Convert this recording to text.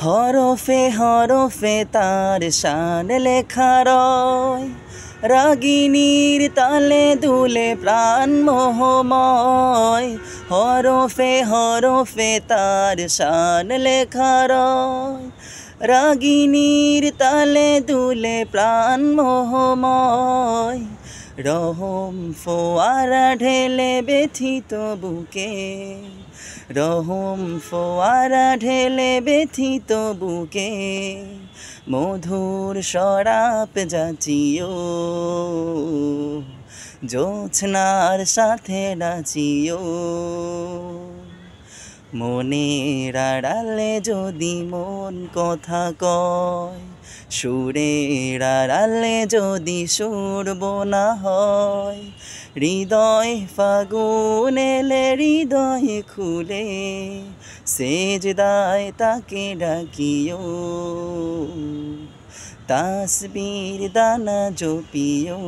হরফে হরফে তার শান লেখা রয়, রাগিনীর তালে দুলে প্রাণ মোহময়। হরফে হরফে তার শান লেখা রয়, রাগিনীর তালে দুলে প্রাণ মোহময়। রহম ফোয়ারা ঢেলে ব্যথিত বুকে, রহম ফোয়ারা ঢেলে ব্যথিত বুকে, মধুর শরাপ যাচিও, জোছনার সাথে নাচিও। মনের আড়ালে যদি মন কথা কয়, সুরের আড়ালে যদি সুর বোনা হয়। হৃদয় ফাগুন এলে হৃদয় খুলে, সেজদায় তাকে ডাকিও, তাসবির দানা জপিও।